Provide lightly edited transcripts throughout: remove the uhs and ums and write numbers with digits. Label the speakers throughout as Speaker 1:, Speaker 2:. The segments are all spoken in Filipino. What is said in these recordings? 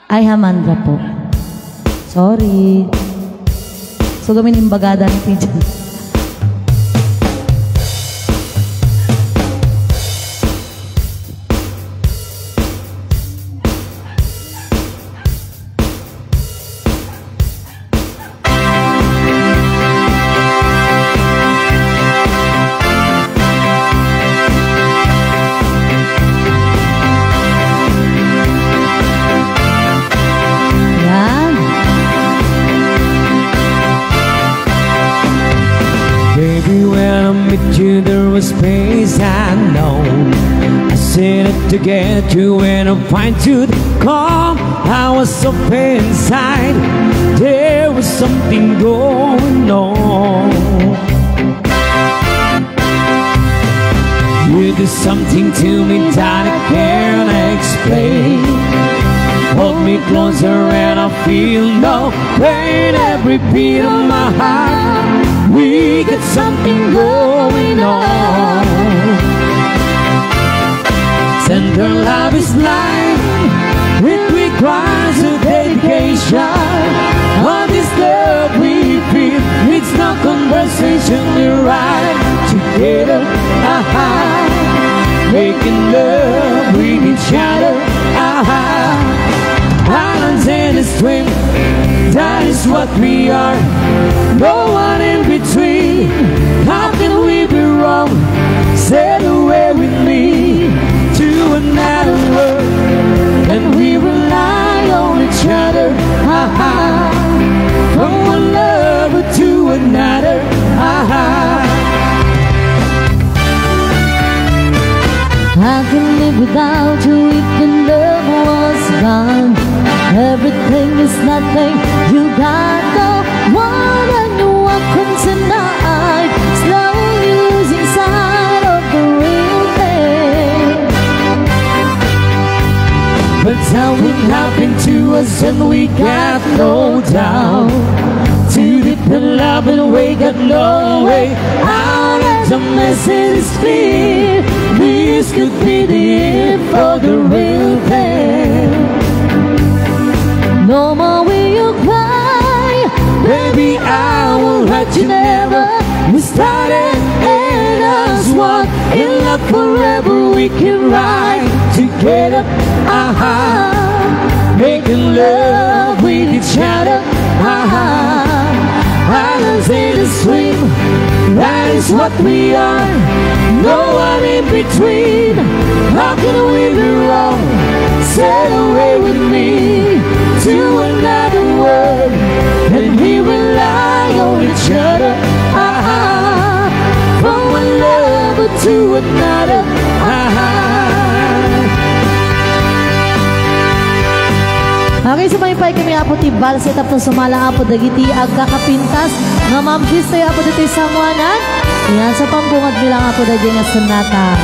Speaker 1: Ay, Hamandra po. Sorry. So, gamin yung bagada ni Pijan.
Speaker 2: There was space I know I said it to get you and a fine tooth comb. I was so inside. There was something going on. You did something to me that I can't explain. Hold me closer and I feel no pain. Every beat of my heart, we got something going on. Tender love is blind. It requires a dedication. All this love we feel, it's no conversation. We're right together, making love with each other, Islands in a stream, that is what we are. No one in between. How can we be wrong? Sail away with me to another world, and we rely on each other, from one lover to another,
Speaker 1: I can live without you if the love was gone. Everything is nothing. You got the one and you walk into night, slowly losing sight of the real thing.
Speaker 2: But something happened to us and we got no doubt. Too deep in love and we got no way out. And the message is clear. This could be the end for the real thing.
Speaker 1: No more will you cry,
Speaker 2: baby, I will hurt you never. We started and as one, in love forever we can ride together, making love with each other, Islands in the stream, that is what we are. No one in between. How can we be wrong? Sail away with me to another world, and we rely on each other, from one lover to another,
Speaker 1: Okay, sumaypay kami apo tibal set up na sumala apo dagiti agkakapintas nga mamkis tayo apo dito sa muanan. Yan sa pambungad bilang apo dagiti nga sunata.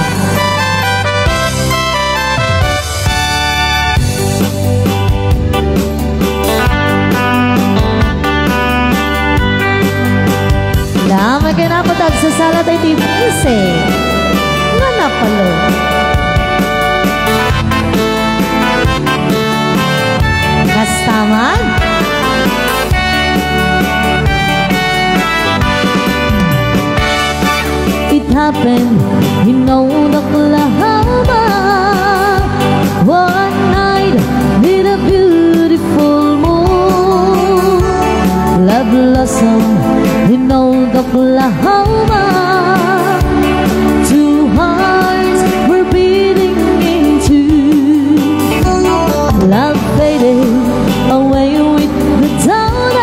Speaker 1: Lamay kayo na apo tag sa sala tayo tibise. Nga napalo. Kastaman. It happened in Oklahoma. One night with a beautiful moon. Love blossomed in Oklahoma. Two hearts were beating in two. Love faded away with the dawn,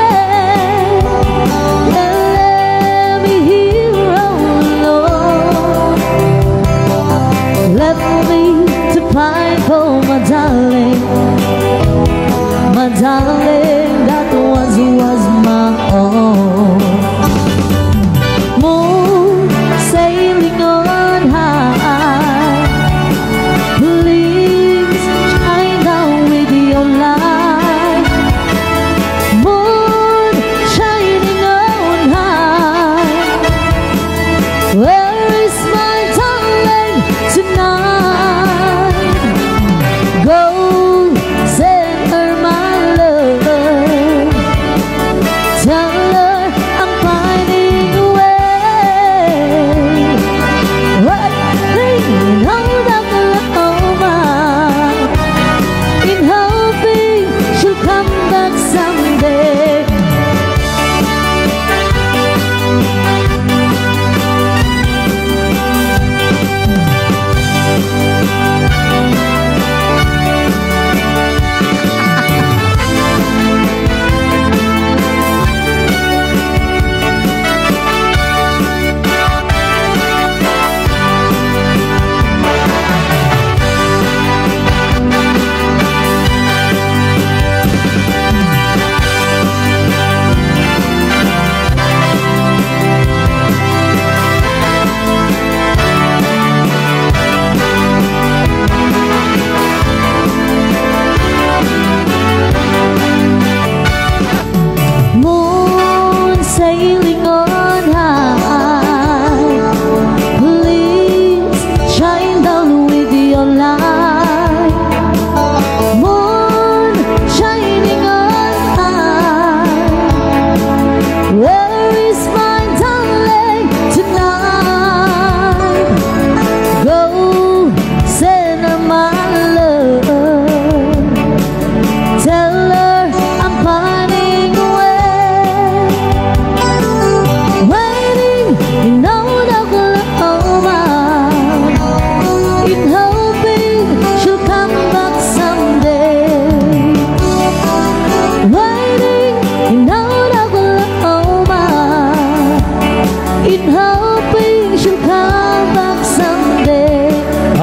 Speaker 1: and let me here alone.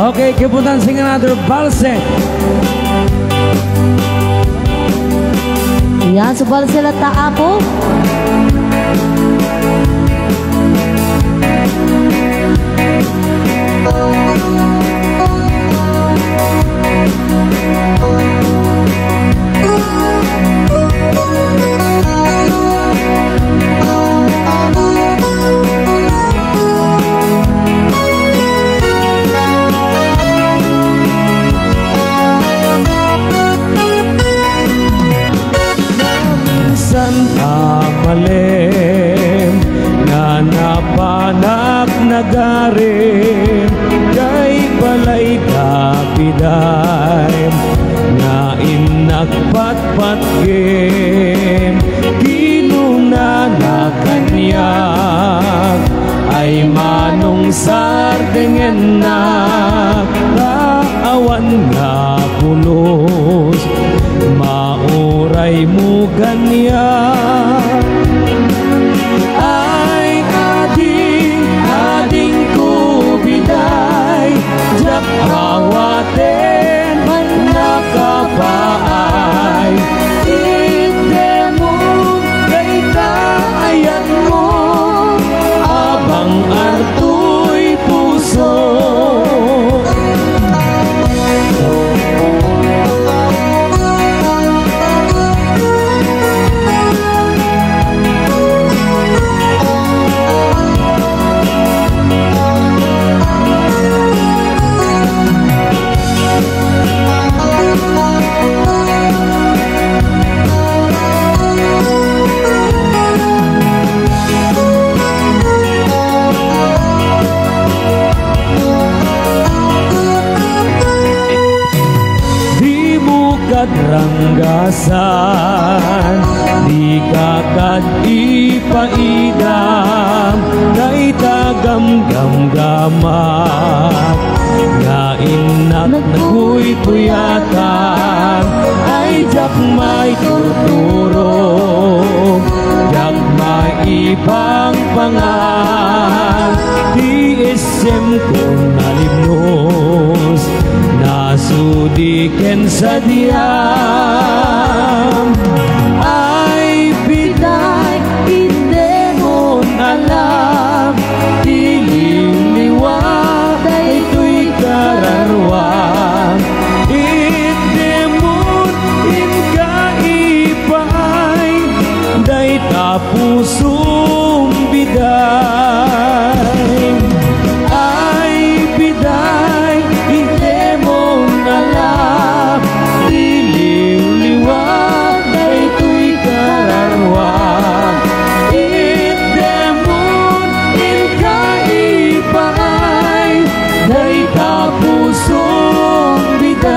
Speaker 2: Okay, keep on dancing another balse.
Speaker 1: Yan, sa balse lang taapo.
Speaker 2: Malim na napanak nagarim kay balay kapiday nga inagpatpatgim kinuna na kanyag ay manong sardengen na kaawan nga pulos mauray mo ganyan ay ading kubiday jak awaten man nakapaay ite mo kay kaayan mo abang arto'y puso. Ranggasan di kakad ipaidam kay tagam-gam-gamat nga inak nakuy puyatan ay jak may tuturo jak may ibang pangan di isem ko nalimnos nasudiken sa diyam ay piday hindi mo alam dililiwag ito'y kararwang hindi mo inkaipay day tapusong biday ay biday hindi mo alam dililiwag na ito'y kararwang hindi mo inkaipay day tapusong biday.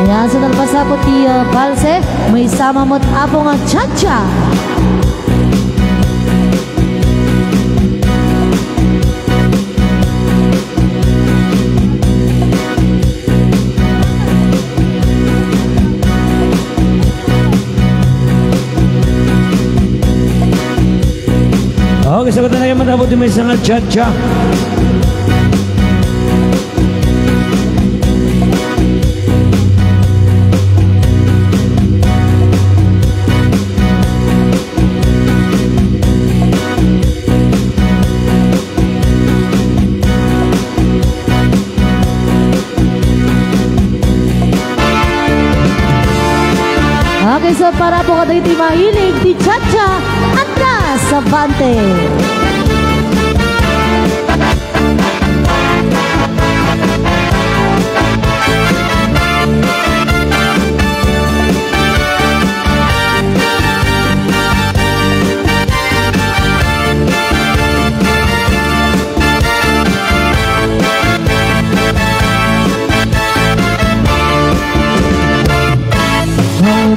Speaker 1: Yan, sa talpasapot ti balse, may sama mo't apong ang cha-cha.
Speaker 2: Okay, sagot na kayo matapos yung may isang cha-cha.
Speaker 1: Okay, so para po kada iti mahilig, ti cha-cha, Andras Abante.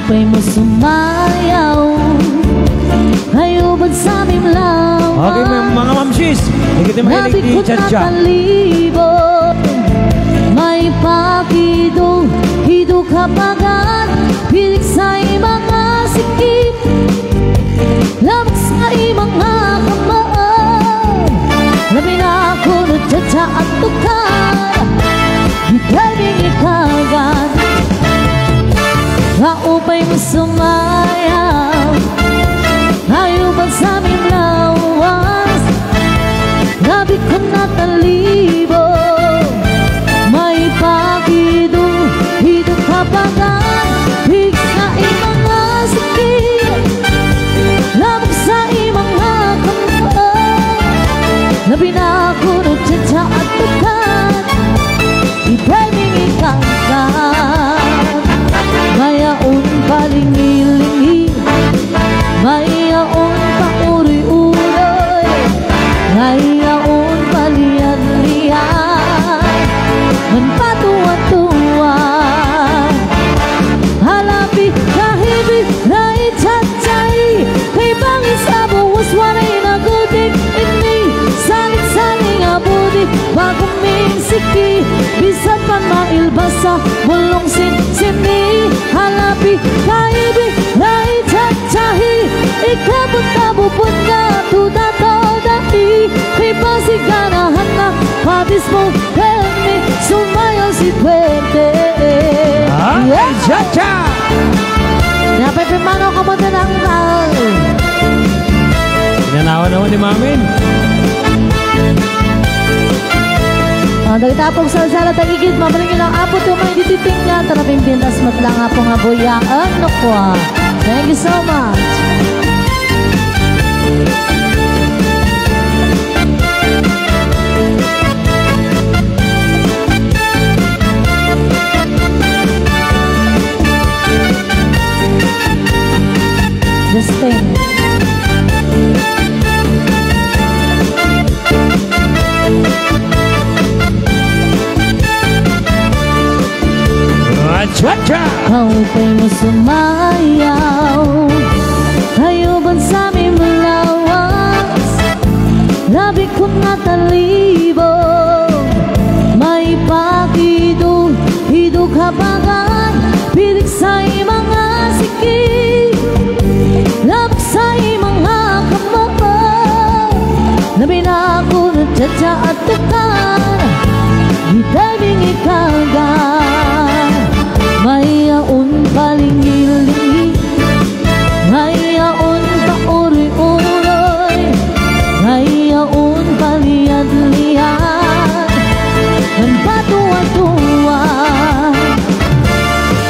Speaker 1: Pa'y mo sumayaw hayubad sa aming lawa.
Speaker 2: Okay, mga mamsis, hindi mahilig ni cha-cha.
Speaker 1: May pakido, hido kapagan, pilik sa ibang at tukar Ikaling ikagan Kaupay mo sumayaw Ayuban sa aming lawas Labi ko na talibo May pagidong hidong kapagan Bigsa mga sakit Labog sa imang kamay Labi na ako nagtsatsa at tukan Ipeming ikangkan Mayaon palingi-lingi Mayaon pauri-uroy Mayaon palian-lian Manpatuwa-tuwa Halapi kahibig na itsatay Kay bangis abuwas wanay nagudik Ini saling-saling abudi Bagong minsiki Bisan pa mailbasa Mulong sin-sini Halapi kahibig na itsatay Ikabot-kabupot na Tuda-toda-i Kay pasiganahan na Padis mo helmi Sumayaw si Puente
Speaker 2: Cha-cha!
Speaker 1: Napay pimano ka mo na ng tao
Speaker 2: Pinanawan naman ni Mamin.
Speaker 1: Nagtapong salsala tagigid Mabalingin ang apot yung may dititing niya Tanaping pintas matlang apong abuyaan Nukwa Thank you so much This thing
Speaker 2: Cha-cha!
Speaker 1: Kaupay mo sumayaw Hayuban sa aming malawas Labi ko na talibo May pakido Hidog habangan Pilig sa mga sikig Labag sa mga kamay Labi na ako ng tsa-tsa at tukan Hidabing ikagan Mayaon palingi-lingi Mayaon pauri-uroy Mayaon paliad-liad Manpatuwa-tuwa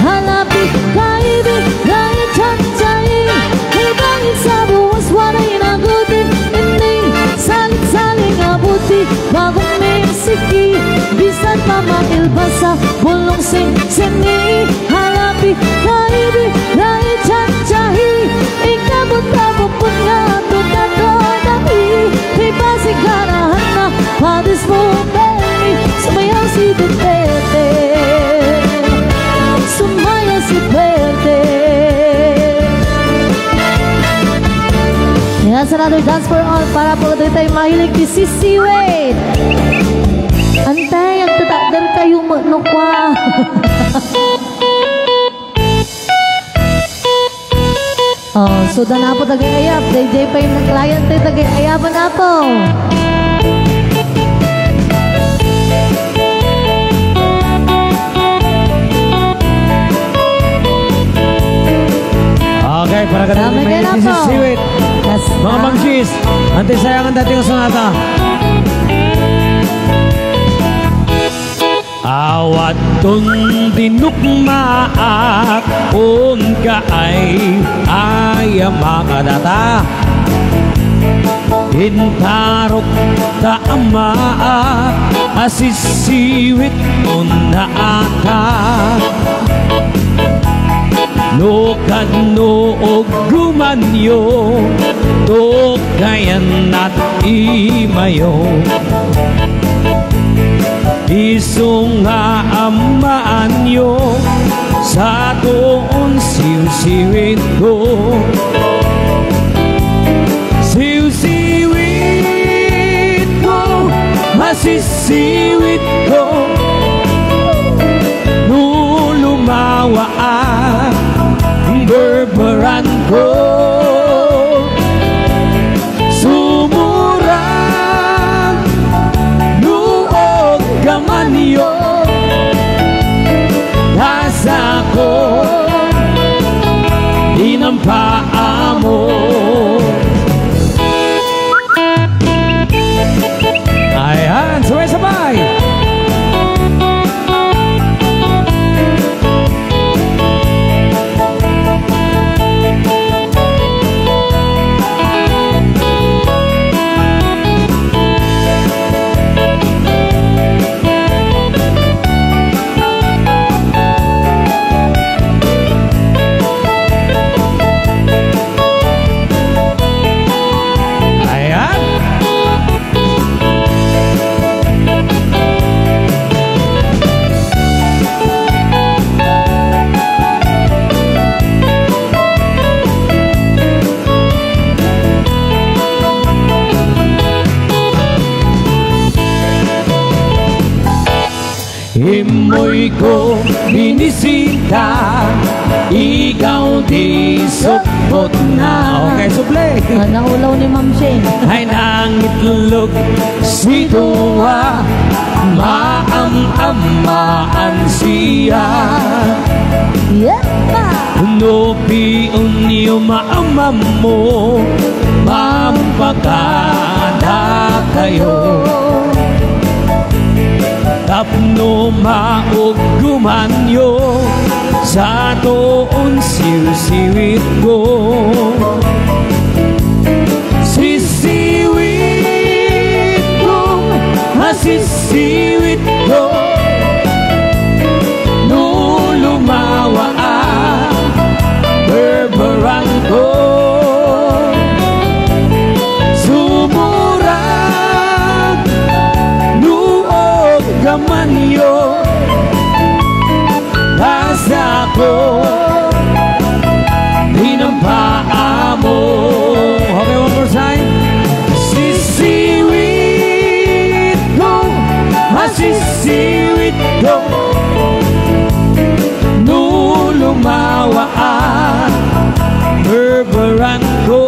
Speaker 1: Halapi kaibig na itsatay Ibangin sa buwas wanay nagutin Hindi saling-saling abuti Bagong may siki Bisan pa mailbasa Bulong sing-sini Halapi kaibig na itsatsahi Ikabot-kabupot nga Tuta-toda-i Ipasiganahan na Padis mo baby Sumayaw si Duterte Sumayaw si Puerte Yes, another dance for all Para po tayo mahilig ni Sissy Wade Antay, ang tatadar kayo nukwa Oh, suda na po tagay-ayap DJ pa yung client tayo tagay-ayapan na po
Speaker 2: Okay, para ka natin may isisiwit Mga magsis Antay sayang ang dating sonata Awat ton dinukmaak kung kaay ay makadata Intarok ta amaak asisiwit on naaka Nukad noog gumanyo to kayan at imayo Isong nga amaan nyo sa doon siw-siwit ko Siw-siwit ko, masisiwit ko Nulumawa ang berberan ko Sumurang noon ako dinampaa mo. Ayan, sabay-sabay. Imoy ko binisita, ikaw di supot na. Okay, suple.
Speaker 1: Naulaw ni Ma'am Shane.
Speaker 2: Ay nangitlog si tuwa, maam-amaan siya.
Speaker 1: Yepa!
Speaker 2: Nupiun niyo maamam mo, mampagada kayo. Tapno mauguman yo sa toon siw-siwit ko. Sisiwit ko, masisiwit ko, no lumawa ang berberang ko. Kamanyo basta ko dinampaa mo. Okay, one more time. Sisiwit ko, masisiwit ko, no lumawa ang berberang ko.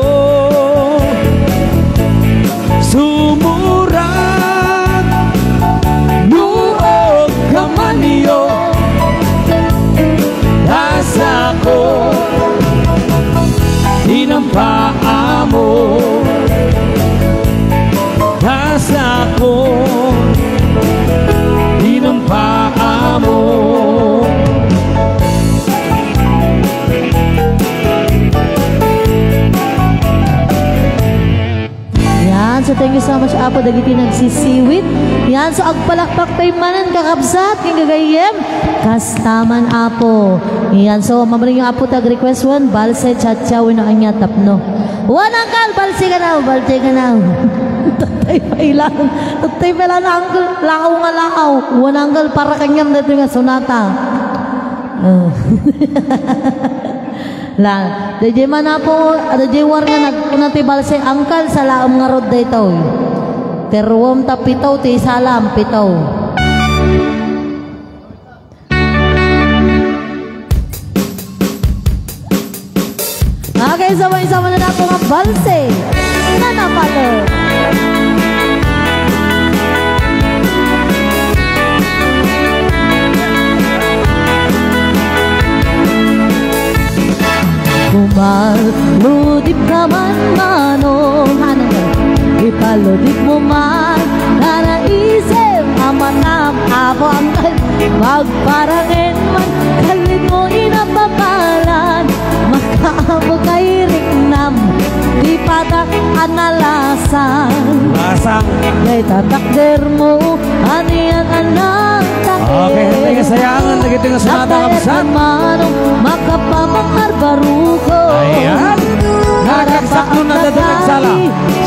Speaker 2: Kamanyo nasa ko dinampaa mo. Nasa ko dinampaa mo.
Speaker 1: Yan, so thank you so much Apo dagiti nagsisiwit. Yan, so agpalakpak tayo manan kakabsat yung gagayem kastaman Apo. Yan, so mamaling yung Apo tag-request one balse chatchawin na kanya tapno. Wanangkal, balse ka na, balse ka na. Tatay pa ilang, tatay pa ilang lakaw nga lakaw. Wanangkal para kanyang dito nga sunata. La, DJ man na po, DJ war nga nagpunatibal si angkal sa laom nga rod dayto. Terwom ta pitaw ti salam pitaw. Okay, sabay-sabay na po nga balse. Nanapalo. Kumaludip ka man manong ipaludip mo man nanaisip amanam Apo angkal magparangin man kalit mo inapapalan makaamo kay riknam di patak analasan
Speaker 2: masang
Speaker 1: kay tatakder mo aniyan anak takir.
Speaker 2: Okay, hindi kasayangan nagito nga sunata kapsan
Speaker 1: makapamangkar baruko.
Speaker 2: Ayan, nakagsakto na dadag sala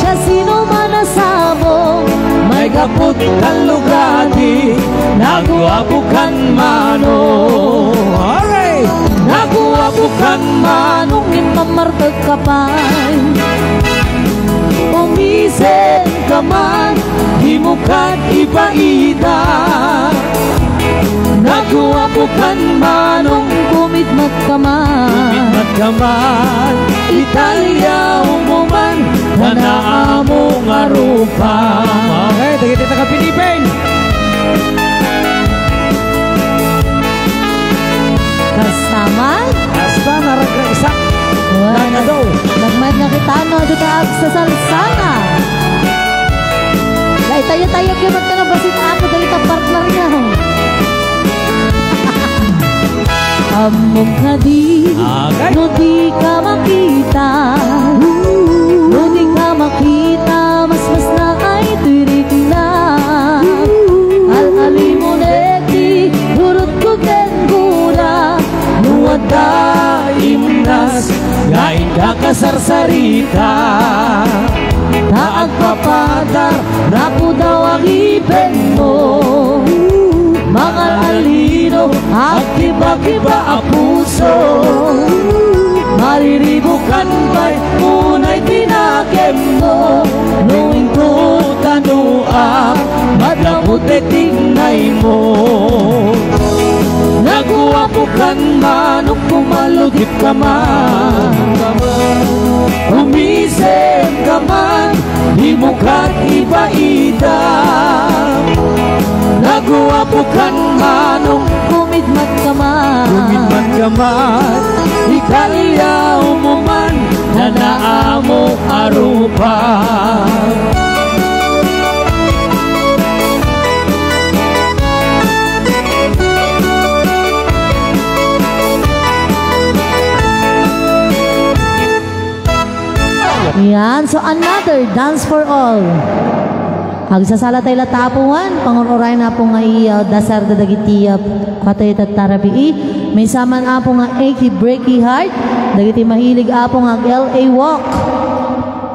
Speaker 1: siya sino man nasabong
Speaker 2: may kaput kalugati naguabukan mano. Okay, naguabukan manong
Speaker 1: impamartag kapay
Speaker 2: umisen ka man di mo kan ibaida. Naguabukan manong
Speaker 1: kumitmat ka man,
Speaker 2: kumitmat ka man, Italia umuman na naamo nga rupa. Okay, dagiti taga Pilipin.
Speaker 1: Kasaman?
Speaker 2: Hasta naragaisak. Nagadaw.
Speaker 1: Nagmayad na kita no, dito sa salsana. Dahil tayo-tayo kibat ka na basit ako, dahil ka partner niya. Among ka di, no di ka makita. No di ka makita, mas na ay tirik na. Al-ali mo neki, durot ko ken guna.
Speaker 2: Nuwada imnas, ngayon ka kasarsarita.
Speaker 1: Taag papadar, rapo daw ang iben mo. Mga alino, at iba-iba ang puso.
Speaker 2: Mariribukan ba'y unay tinakem mo. Nuwing ko tanuak, madamot ay tingnay mo. Naguwapukan man o kumalugit ka man. Umisip ka man, di mo ka't iba-ida. Naguwapukan man o
Speaker 1: Kumidmat ka man.
Speaker 2: kumidman ka man. Ikalyaw mo man na naamo arupa.
Speaker 1: Yan, so another dance for all. Agsasala tayo latapungan, pangururay na po nga dasar dadagiti patay tatarabi. May saman apo nga achy breaky heart, dagiti mahilig apo nga LA walk.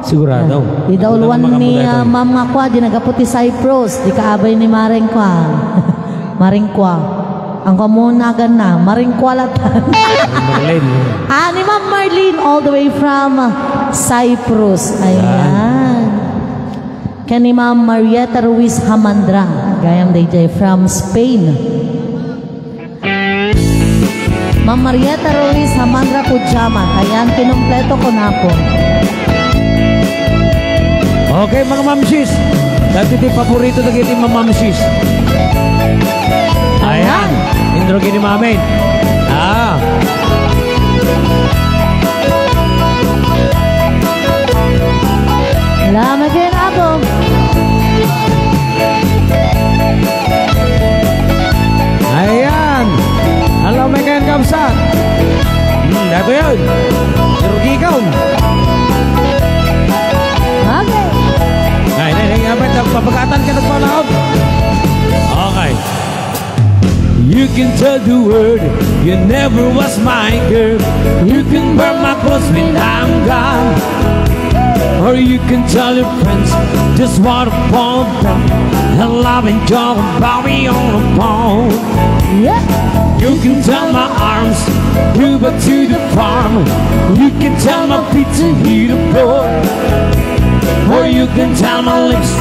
Speaker 2: Sigurado.
Speaker 1: Idauluan ni ma'am nga kwa, di nagaputi Cyprus, di kaabay ni Maring kwa. Maring kwa. Ang kamunagan na, Maring kwa latan. Ni Ma'am Marlene, all the way from Cyprus. Ayan. Kani Ma'am Marieta Ruiz Hamandra, gayam DJ from Spain. Ma'am Marieta Ruiz Hamandra Pujaman, ayan, kinumpleto ko na po.
Speaker 2: Okay mga mamsis, dati di paborito na gini mga mamsis. Ayan, intro gini mamin.
Speaker 1: Salamat din ako.
Speaker 2: Ayan, alam mo ngayon kamsa. Dato yun, irugi ka.
Speaker 1: Okay.
Speaker 2: Ay, papagatan ka nagpalaot. Okay. You can tell the world you never was my girl. You can burn my clothes when I'm gone. Or you can tell your friends just what a phone and love and joy about me on the phone.
Speaker 1: Yeah.
Speaker 2: You can tell my arms move up to the farm. You can tell my feet to hit the floor. Or you can tell my lips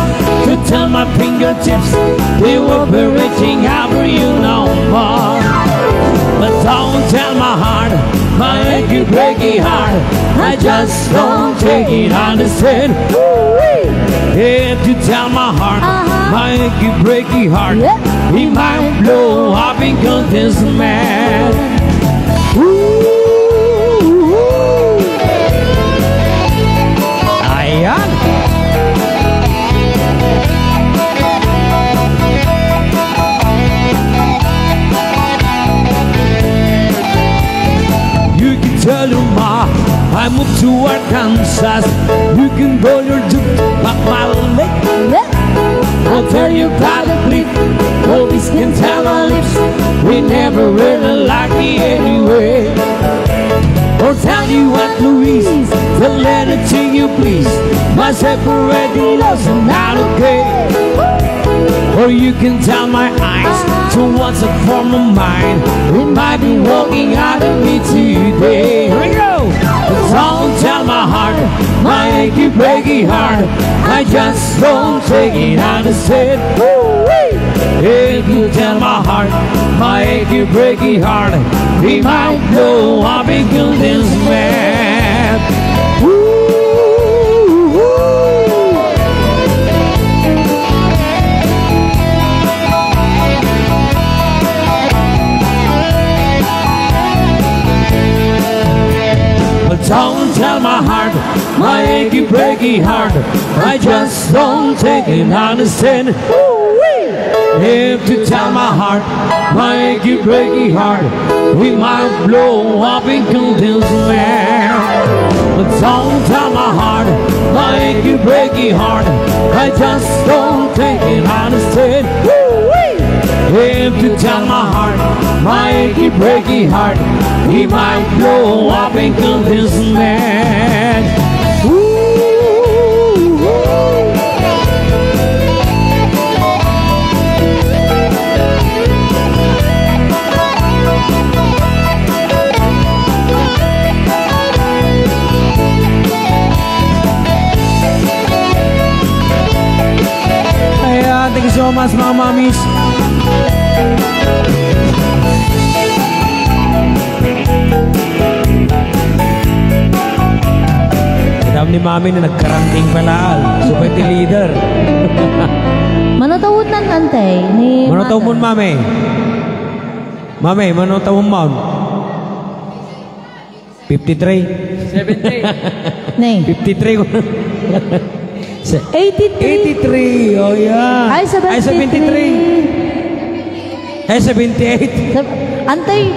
Speaker 2: to tell my fingertips they were reaching out for you no more. But don't tell my heart, my achy breaky heart, I just don't take it, understand? If you tell my heart, my achy breaky heart, he might blow up because this man. Ayan. You can tell your ma I moved to Arkansas. You can roll your juke back my leg. I'll tell you privately, police can tell my lips we never really liked me anyway. Or tell you what, Louise, the letter to you, please. My separating love's not okay. Or you can tell my eyes towards a form of mine. It might be walking out of me today. Here we go. But don't tell my heart, my achy breaky heart, I just don't take it, understand? If you tell my heart, my achy breaky heart, he might know I'll be killed this man. tell my heart, my achy breaky heart, I just don't take it, understand. If to tell my heart, my achy breaky heart, we might blow up in confusion. But don't tell my heart, my achy breaky heart, I just don't take it, understand. If to tell my heart, my achy breaky heart, he might blow up and convince man. Thank you so much, mga mamis. Alam ni mami na nagkaranting pala. Super leader.
Speaker 1: Manotawod nan antay ni
Speaker 2: Manotawod mo, mami. Mami, manotawod mo. 53.
Speaker 3: 70.
Speaker 1: Nay.
Speaker 2: 53 ko.
Speaker 1: 83.
Speaker 2: 83. Oh, yeah.
Speaker 1: Ay,
Speaker 2: 73. Ay, 78.
Speaker 1: Antay.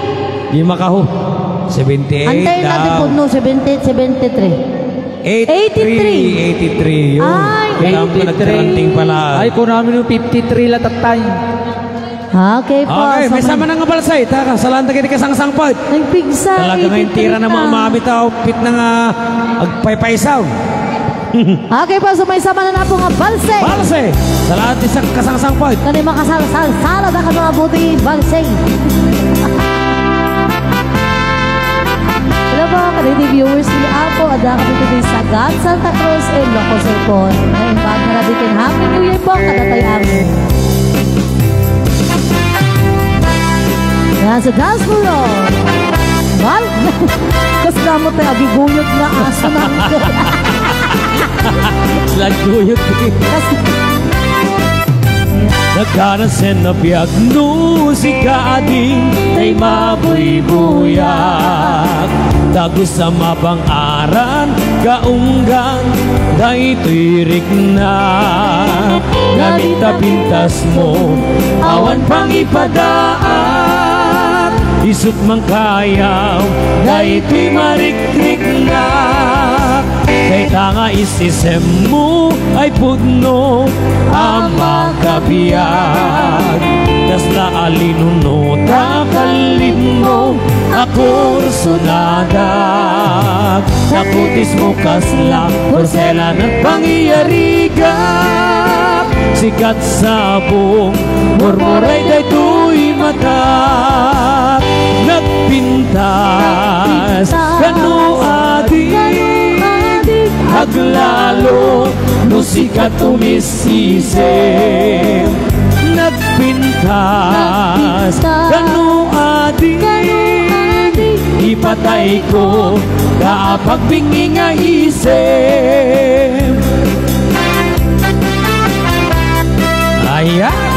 Speaker 2: Di makaho. 78
Speaker 1: Antay natin po no, 78, 73.
Speaker 2: 83.
Speaker 1: Ay,
Speaker 2: kailangan ko nagkaranting pala.
Speaker 3: Ay, kung namin yung 53 latatay.
Speaker 1: Okay po.
Speaker 2: Okay, may sama na nga balsay. Taka, salaan tayo di kasang-sang pod.
Speaker 1: Nagpigsa.
Speaker 2: Talaga ngayon tira ng mga mami tao. Pit na nga agpaypaysaw.
Speaker 1: Okay po, so may sama na po nga balsay.
Speaker 2: Balsay! Salaan isang kasang-sang pod.
Speaker 1: Kani makasal-sala na ka mga buti balsay. Hello po, kanini viewers ni Apo. Ada kami today sa God Santa Cruz and Locosur po. Ngayon ba, narabitin Happy New Year po, katatayang. Yan sa dance floor. Mal, kasi gamot tayo, agiguyot na aso na.
Speaker 2: Laguyot din. Nagkanasen na biyag musika ading ay mabuy-buyak. Tago sa mabang-aran, kaunggan, na ito'y na. Gamit na pintas mo, awan pang ipadaan. Isut mang kayaw, na ito'y marikrik na. Kay tanga isisem mo ay pudno ang magkabiyag. Das na alinuno takalin mo ako sunada. Nakutis mo kasla porselan at pangyayarigak. Sikat sabong murmuray daytoy mata. Nagpintas kanu adik aglalo no sikat umisisip. Nagpintas kanu adik ipatay ko kapag bingi nga isip. Ayan.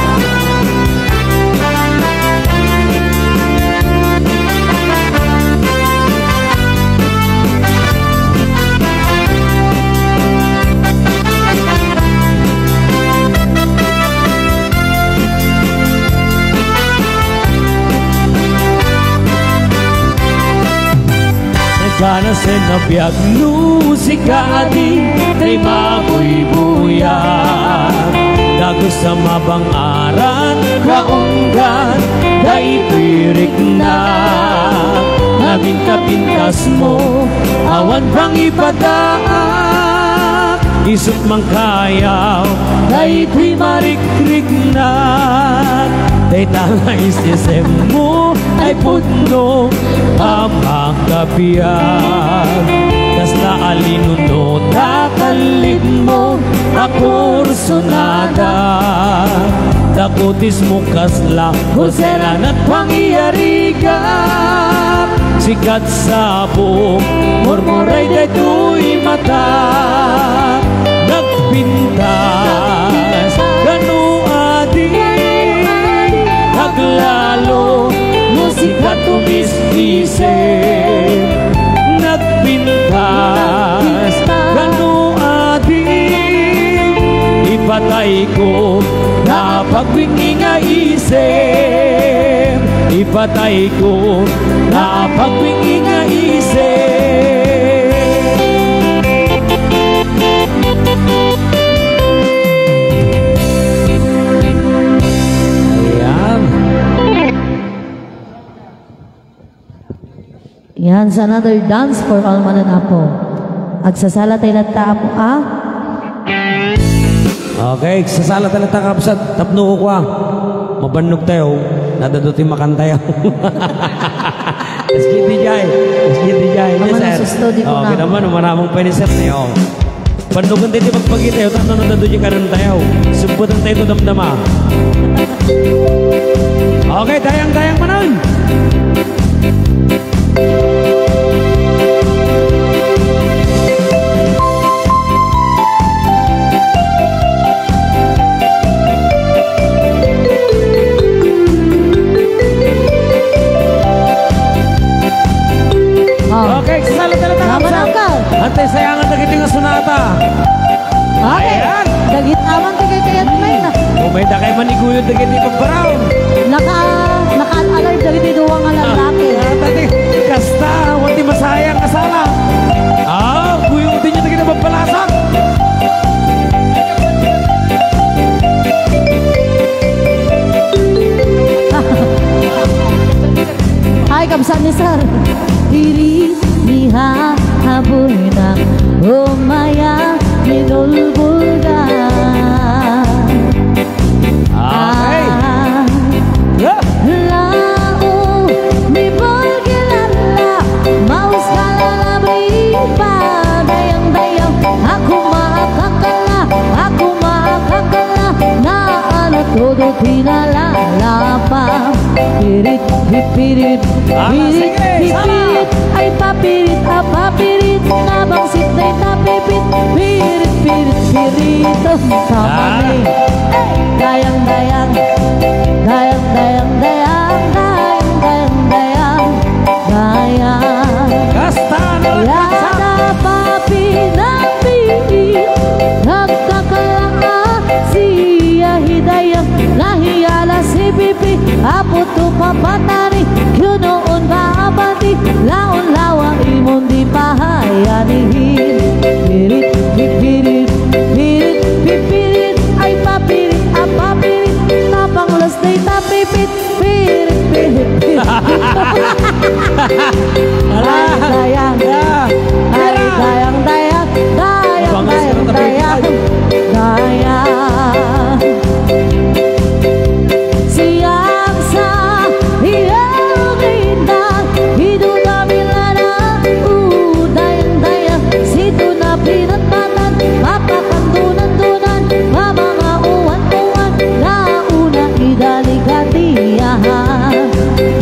Speaker 2: Sana sa nabiyag musika di ay mabuy-buyak. Dago sa mabang-aran kaunggan na ito'y na. Nabing kapintas mo awan pang ipadaan. Isut mang kayaw na ito'y marikrik na. Day tanga isisem mo ay pudno ang magkabiyag. Tas na alinuno takalid mo ako sunada. Dakutis mo kasla hoselan at pangyayarigak. Sikat sabong murmuray daytoy mata. Nagpintas kanu adik aglalo musika tumis-isip. Nagpintas Ipatay ko na pagbingi nga isip. Ipatay ko na pagbingi nga isip. Ayan.
Speaker 1: Yan, sa another dance for all mananapo. Agsasala tayo na tapo,
Speaker 2: Okay, sasala talaga ka sa tapno ko mabannog tayo, nadadutin makantayo. Skidi jay. Yes, sir. Okay naman, maraming pwede sir niyo. Panugan tayo magpagit tayo, tanto nadadutin ka rin tayo. Sumputan tayo ito damdama. Okay, dayang manan. Okay, sasala talaga ka. Antay sayangan na kiting sunata.
Speaker 1: Okay.
Speaker 2: Ayan.
Speaker 1: Dagit naman kay kayat may na.
Speaker 2: Umay da kay maniguyod na kiting pagbaraw.
Speaker 1: Naka-alert dagit iduwang nga lalaki.
Speaker 2: Tati, kasta, wati masayang kasala. Guyong din niya na kiting magpalasak.
Speaker 1: Ay, kamsan ni sir. Diri liha haboy na umaya minulbulga.
Speaker 2: Okay.
Speaker 1: Lao mi bulgilala maus kalalabi pa dayang aku makakala na ano todo pinalalapa. Pirit, pipirit, pirit, pipirit, ay papirit, papirit, nabangsit na'y tapipit, pirit, pirit, pirito, kamali. Dayang, dayang, dayang, dayang, dayang, dayang, dayang, dayang, dayang.
Speaker 2: Kasta na lang
Speaker 1: Yada papi ng piit, nagkakalaka siya hidayang, nahiyala si pipi, aputo papatari, yunoon kaabati, laon lawa imon di pahayanihin. Pirit, pipirit, pirit, pipirit, ay papirit, papirit, napanglas na'y tapipit, pirit, pirit, pirit. Ay dayang, ay dayang, dayang, dayang, dayang, dayang, dayang. Siyang sa iyong inang, hido namin lana, dayang, dayang, sito na pinatmatan, mapakandunan-dunan, mamanga uwan-uwan, nauna idaligatiyahan.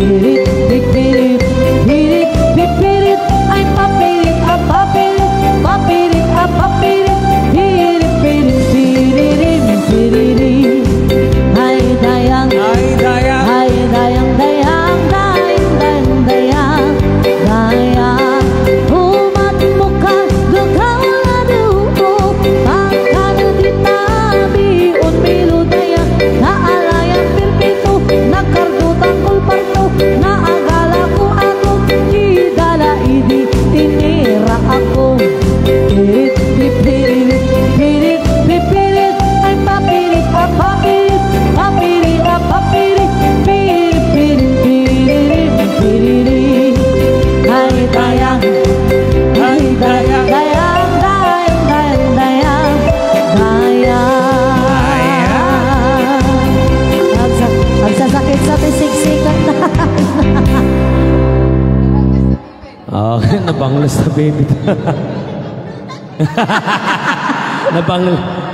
Speaker 1: Pirit, pipirit, pirit, pipirit, ay papirit, papirit, papirit, papirit, pirit, pirit, piririn, piririn. Ay dayang,
Speaker 2: Ay, dayang.
Speaker 1: ay dayang, dayang, dayang, dayang, dayang, dayang. Umat mo ka, gagaw na duo, pagkano di tabi, unmilo dayang, naalayang pirpito, nagkardutang kulparto, naagala ko ako, idala idi, tinira ako. Pirit, pipirit, pirit, pipirit, ay papirit, papirit, papirit, papirit, pirit, pirit, piririn, piririn. Ay dayang, ay dayang, dayang, dayang, dayang, dayang, dayang. Magsasakit sa tisiksikan na.
Speaker 2: Okay, nabanglas na baby.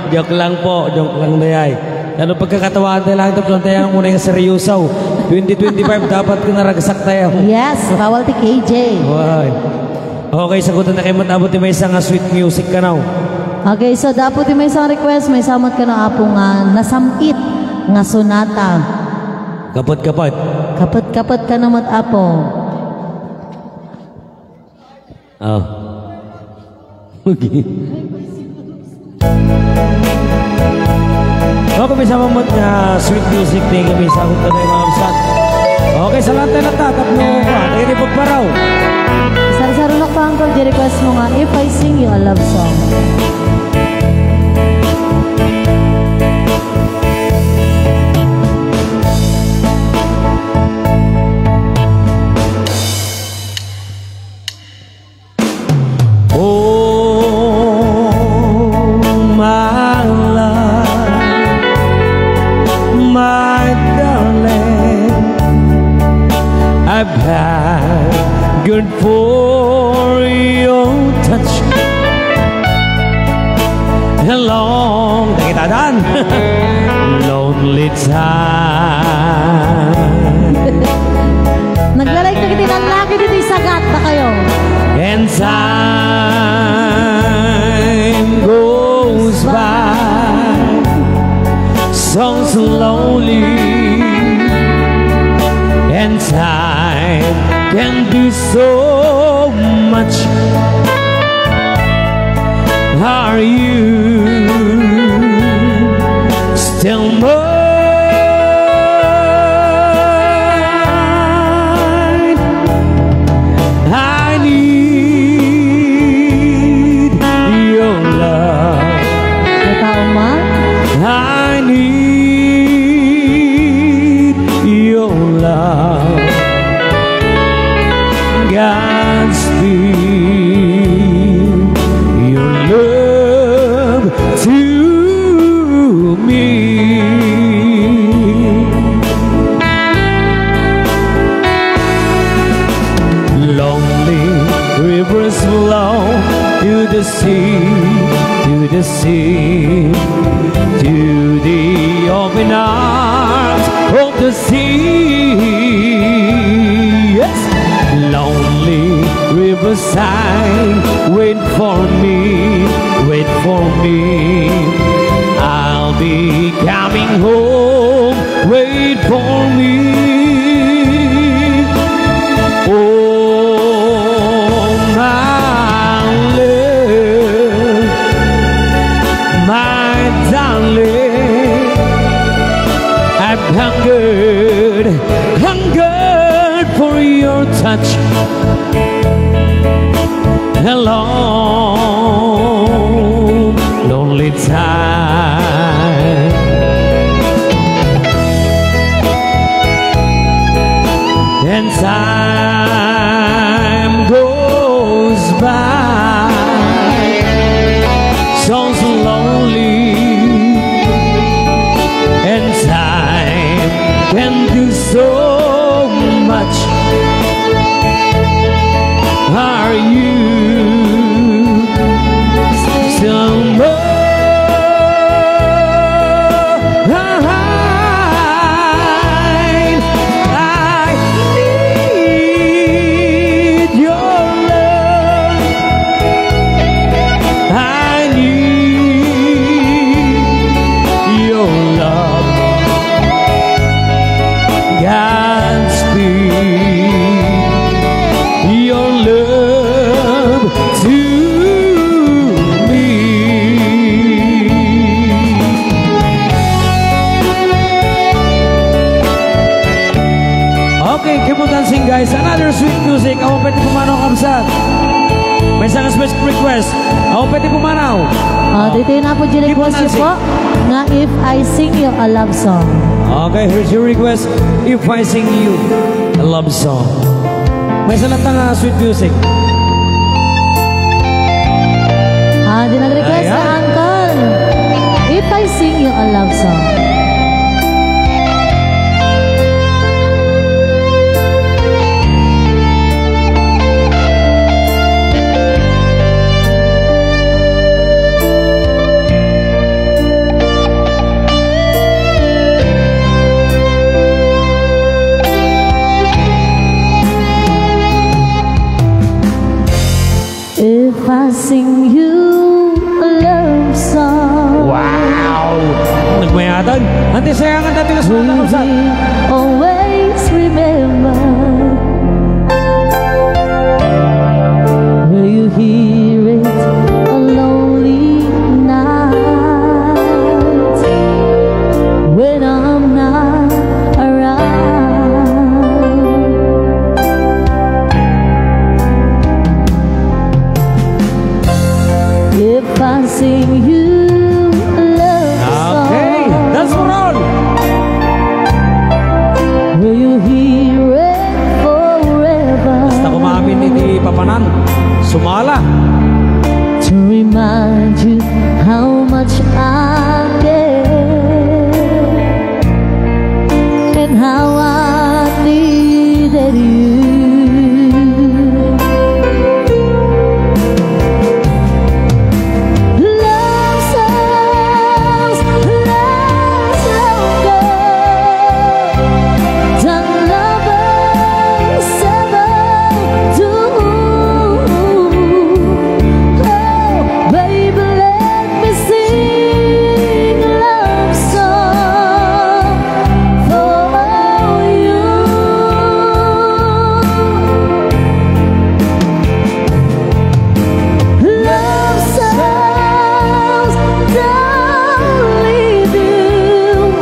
Speaker 2: Joke lang po, joke lang na yay. Ano pagkakatawaan tayo lang ito, kung tayo ang unang seryoso. 2025, dapat ka naragsak tayo.
Speaker 1: Yes, bawal ti KJ.
Speaker 2: Wow. Okay, sagutan na kayo matabot may isang sweet music ka now.
Speaker 1: Okay, so dapat may isang request, may samot ka na apo nga nasamit nga sonata.
Speaker 2: Kapot-kapot.
Speaker 1: Kapot-kapot ka na apo.
Speaker 2: Oh. Okay. O kami sa mamot nga sweet music din kami sa akong tanay mga kapsat. Okay, sa lahat na natatap mo pa. Dahil ipagparaw.
Speaker 1: Sarunok pa Uncle, di-request mo nga, If I Sing You a Love Song.
Speaker 2: Good for your touch along kita dan lonely time.
Speaker 1: Naglalay ka ng laki dito sagat na kayo.
Speaker 2: And time goes by so slowly, and time can do so much. Are you still mine? I need your love. I need your love. Godspeed your love to me. Lonely rivers flow to the sea, to the sea, to the open arms of the sea. Yes. Lonely riverside, wait for me, wait for me. I'll be coming home, wait for me. Oh, my love, my darling, I've hungered for your touch alone, lonely time. And time goes by so slowly, and time can do so much. Are you still mine? I need your love. I need your love. Godspeed your love to me. Okay, keep on dancing guys. Another sweet music. Ako pwede pumanaw kamsat. May isang special request. Ako pwede pumanaw.
Speaker 1: Dito na po di-request niyo po na If I Sing You a Love Song.
Speaker 2: Okay, here's your request. If I Sing You a Love Song. May salat na sweet music.
Speaker 1: Di nag-request na Uncle. If I Sing You a Love Song. If I sing you a love song.
Speaker 2: Wow! Nagmayatan. Ante sayangan dati na sa mga
Speaker 1: Always remember. Will you hear it a lonely night?
Speaker 2: tinapanan. Sumala.
Speaker 1: To remind you how much I care and how I needed you. Love songs last longer than lovers ever do. Baby, let me sing a love song for you. Love songs don't leave you,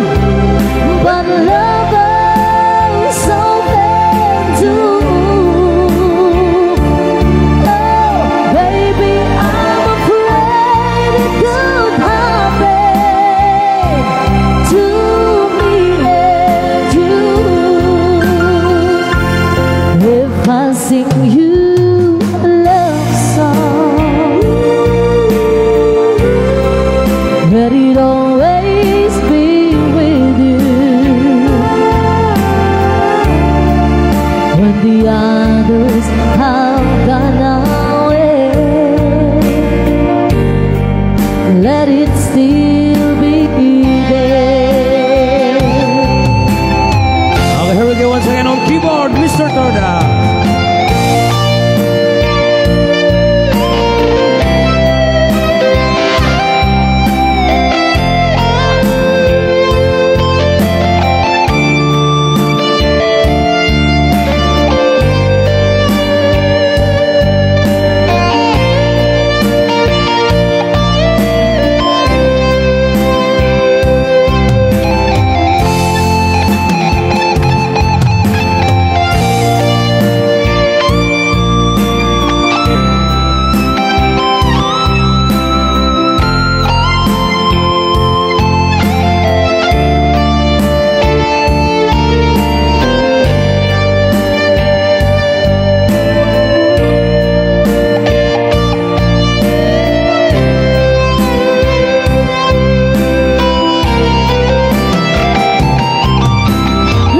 Speaker 1: but lovers often do. Oh, baby, I'm afraid it could happen to me and you if I sing you a love song. Let it always be with you when the others have gone away. Let it still be there.
Speaker 2: Okay, here we go once again on keyboard, Mr. Torda.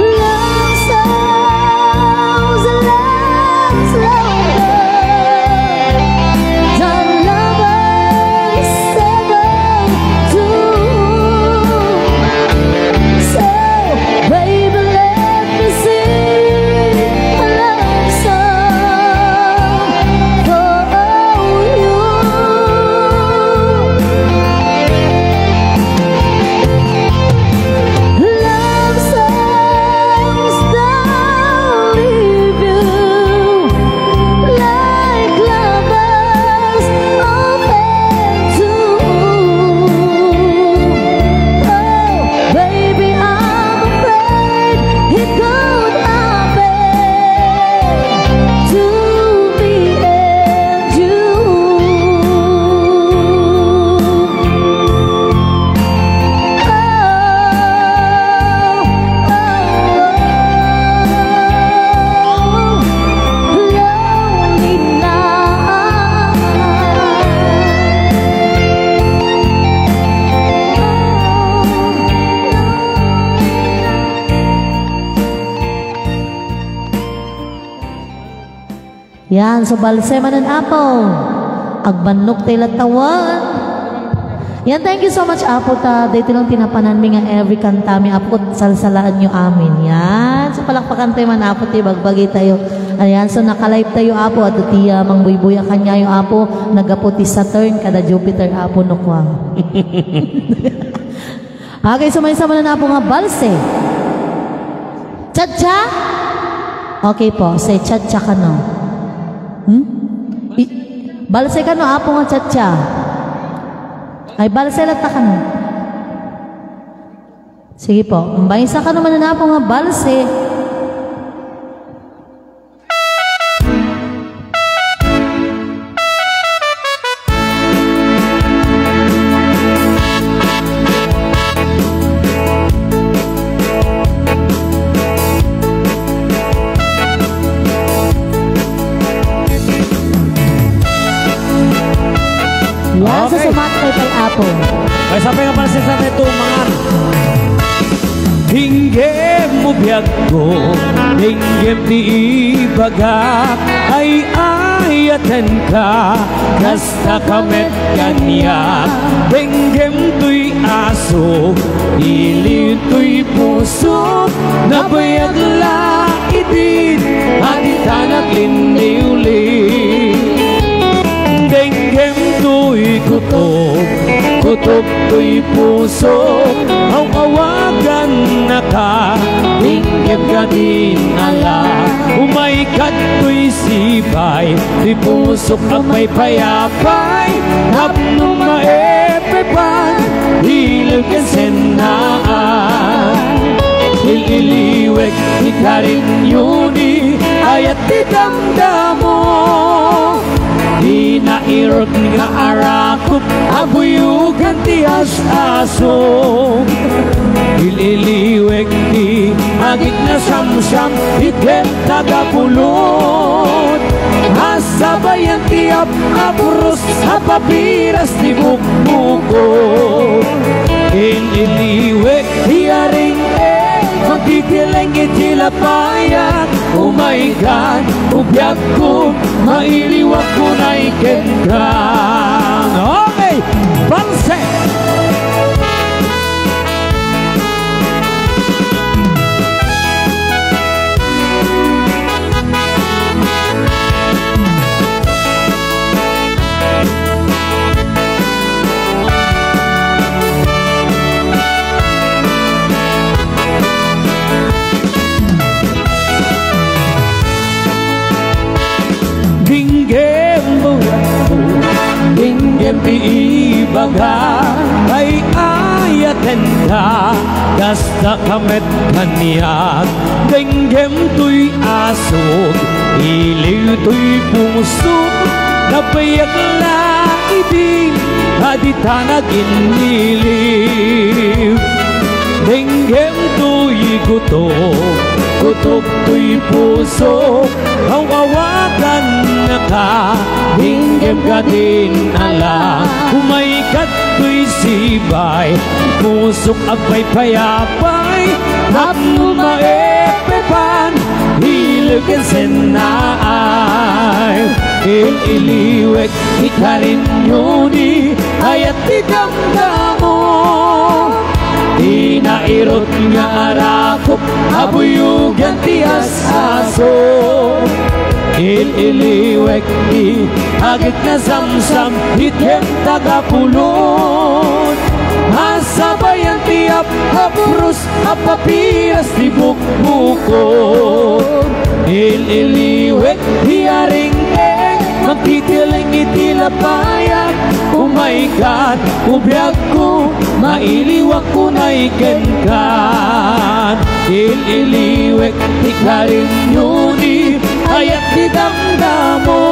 Speaker 1: Love songs last longer than lovers ever do. So, baby, let me sing a love song for you. Love songs don't leave you, like lovers often do. Oh, baby, I'm afraid it could happen to me and you. Yan, so balse manan apo. Agbanlok tayo tawan. Yan, thank you so much apo ta. Dito lang tinapanan mi nga every kanta mi apo salsalaan nyo amin. Yan, so palakpakan tayo man apo tayo bagbagi tayo. Ayan, so nakalive tayo apo at tiya mang buybuya kanya yung apo nagaputi Saturn kada Jupiter apo nukwa. Okay, so may sama na apo nga balse. Cha-cha? Okay po, say cha-cha ka no. Balse ka no apo nga cha-cha. Ay, balse lata ka no. Sige po, mbaysa ka naman na apo nga balse. Yan sa sumatay kay Apo.
Speaker 2: Kaya sabi nga pala sa ito, mga hinggem mo biyag ko, hinggem di ibaga, ay ayatan ka, kasta kamet kanya. Hinggem to'y aso, iliw to'y puso, nabayag laikidin, aditanag liniuli. Hinggem to'y kutob, kutob to'y puso, awagan na ka, hinggem ka din ala. Umaykat to'y sibay, di pusok ang may payapay, napno maepepan, hilaw ka senaan. Ililiwek, ikarin yuni, ayat idamdamo. Di nairot nga arakot, abuyugan ti as-aso. Ililiwek di agit na samsam, item tagapulot. Asabayan ti apurus, apapiras ti bukbukot. Ililiwek di aring magtitileng itilapayan. Oh my God, ubyak ko, mailiwag ko na ikengkang. Okay, balse! Hinggem di ibaga, ay ayaten ka, kasta kamet kaniyag. Hinggem to'y asog, iliw to'y puso, napayak laikidin, aditanag iniliw. Hinggem to'y kutob, kutob to'y puso, awawagan na ka, hinggem ka din ala. Umaykat to'y sibay, pusok agpay payapay, napno maepepan, hilaw ka senay. Ililiwek, ikarin yuni, ayat idamdamo. Di nairot nga arakop, abuyugan ti as-aso. Ililiwek di agit na samsam, item tagapulot. Asabayan ti aprus, apapiras ti bukbukot. Ililiwek di aring magtitileng itilapayan. Oh my God, ubyak ko, mailiwag ko na ikengkan. Ililiwek, ikarin yuni, ayat idamdamo.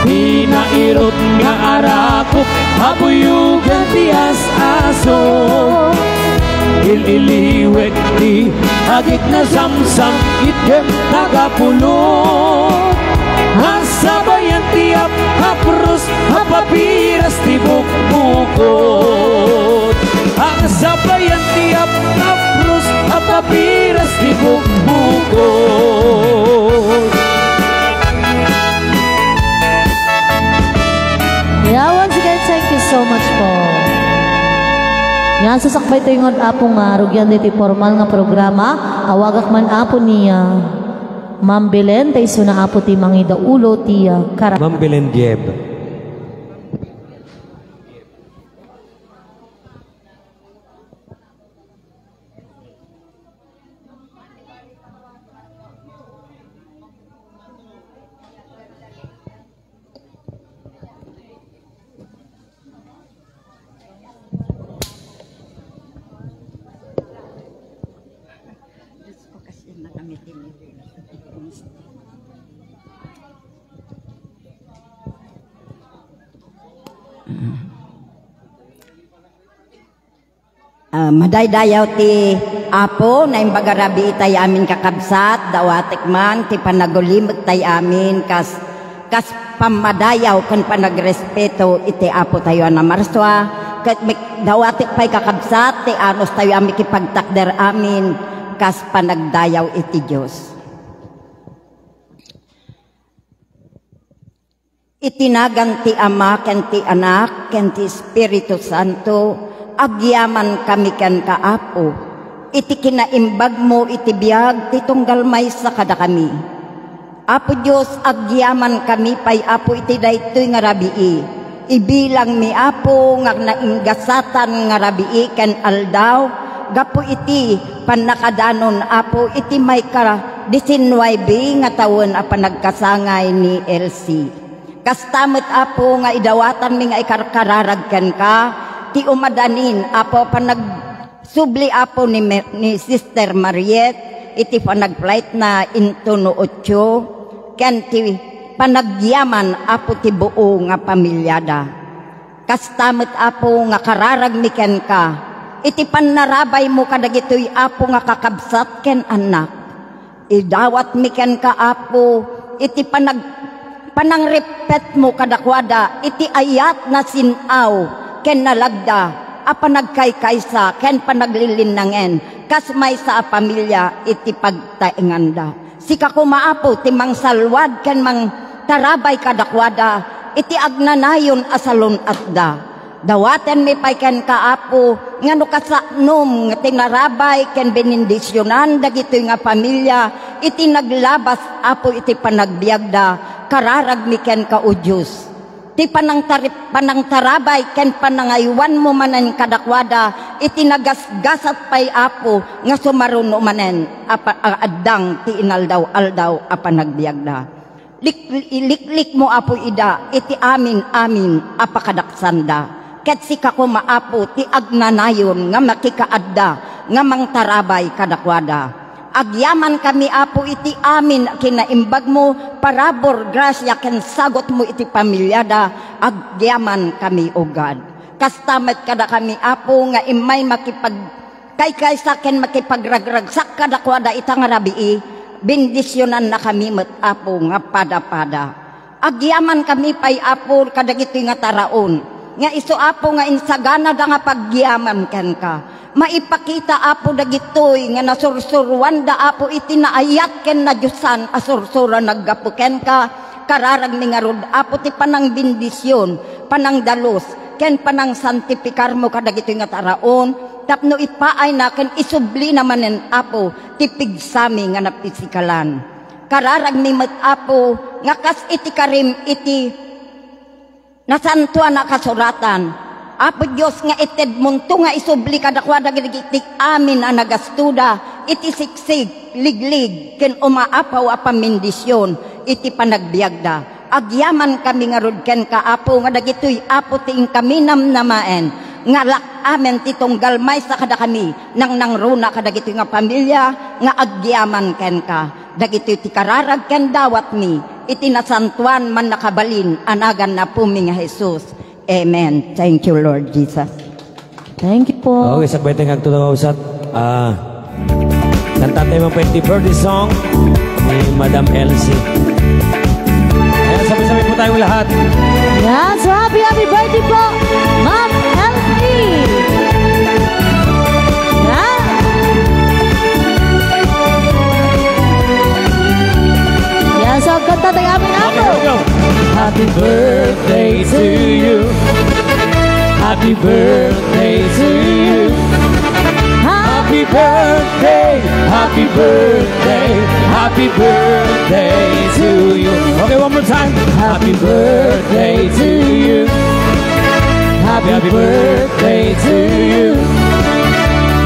Speaker 2: Di nairot nga arakop, abuyugan ti as-aso. Ililiwek di agit na samsam, item tagapulot. Asabayan ti aprus, apapiras ti bukbukot. Asabayan ti aprus, apapiras ti bukbukot.
Speaker 1: Yeah, once again, thank you so much po. Yan, sasakbay tayo ng apo nga, rugyan dito formal nga programa, awagak man apo niya. Ma'am Belen, tayo suna apo ti mangida ulo ti karak.
Speaker 2: Ma'am Belen Dieb.
Speaker 4: Madaydayaw ti apo na imbagarabi itay amin kakabsat, dawatik man ti panagulimag tay amin kas Kas pamadayaw kan panagrespeto iti apo tayo na marswa. Kat dawati pa'y kakabsat ti anos tayo ami kipagtakder amin kas panagdayaw iti Diyos. Itinagang ti Ama ken ti Anak ken ti Espiritu Santo agyaman kami ken kaapo. Iti kinaimbag mo iti biag ti tunggal may sa kada kami. Apo Diyos agyaman kami pay apo iti daytoy nga rabii. Ibilang mi apo nga nainggasatan nga rabii ken aldaw gapo iti panakadanon apo iti may ka 19 nga taon a panagkasangay ni Elsie. Kastamot apo nga idawatan mi nga ikarkararagkan ka ti umadanin apo panagsubli apo ni Sister Mariette iti panagflight na into no 8 ken ti panagyaman apo ti buo nga pamilyada. Kastamot apo nga kararag mi ken ka iti panarabay mo kadagitoy apo nga kakabsat ken anak. Idawat mi ken ka apo iti panangrepet mo kadakwada iti ayat na sinaw ken nalagda a panagkaykaysa ken panaglilinangen kas may sa pamilya iti pagtaenganda. Sika kumaapo ti mangsalwad ken mang tarabay kadakwada iti agnanayon asalon atda. Dawaten mi pay ken kaapo ngano kasaknom nga tinarabay ken benindisyonan dagitoy nga pamilya iti naglabas apo iti panagbiagda kararag mi ken ka o Diyos. Ti panangtarabay ken panangaywan mo manen kadakwada iti nagasgasat pay apo nga sumaruno manen addang ti inaldaw-aldaw a panagbiagda. Liklik mo apo ida iti amin apakadaksanda. Ket sika ko maapo ti agnanayon nga makikaadda nga mangtarabay kadakwada. Agyaman kami apo iti amin kinaimbag mo parabor grasya ken sagot mo iti pamilyada agyaman kami o God. Kastamet kada kami apo nga imay makipagkaykaysa ken makipagragragsak kadakwada itang rabii bendisyonan na kami met apo nga pada-pada. Agyaman kami pay apo kadagitoy nga taraon nga iso apo nga insagana da nga pagyaman ken ka. Maipakita apo dagitoy nga nasursuruan da apo iti naayat ken na Diyosan asursura naggapu ken ka kararag ni nga rod apo ti panang bendisyon panang dalos ken panang santifikar mo kadagitoy nga taraon tapno ipaay na ken isubli namanen apo ti pigsami nga napisikalan. Kararag ni met apo nga kas iti karim iti nasantuan na kasuratan. Apo Diyos nga ited munto nga isubli kadakwada gitik amin a nagastuda iti siksig liglig ken umaapaw a pamindisyon iti panagbiagda. Agyaman kami nga rod ken kaapo nga dagitoy apo ting kami namnamaen nga lakamen ti tunggal may sa kada kami nang nangruna kadagitoy nga pamilya nga agyaman ken ka. Dagitoy ti kararag ken dawat mi iti nasantuan man nakabalin anagan na pumi nga Jesus. Amen. Thank you, Lord Jesus.
Speaker 1: Thank you po.
Speaker 2: Okay, sagbay tayong agtulaw usat. Kanta tayo mga 20 birthday song ni Madam Elsie. Ayan, sabi-sabi po tayong lahat.
Speaker 1: Yan, so happy birthday po, Ma'am Elsie. Yan. Yan, so kanta tayo amin ako.
Speaker 2: Okay, happy birthday to you. Happy birthday to you. Happy birthday, happy birthday, happy birthday to you. Okay, one more time. Happy birthday to you. Happy birthday to you.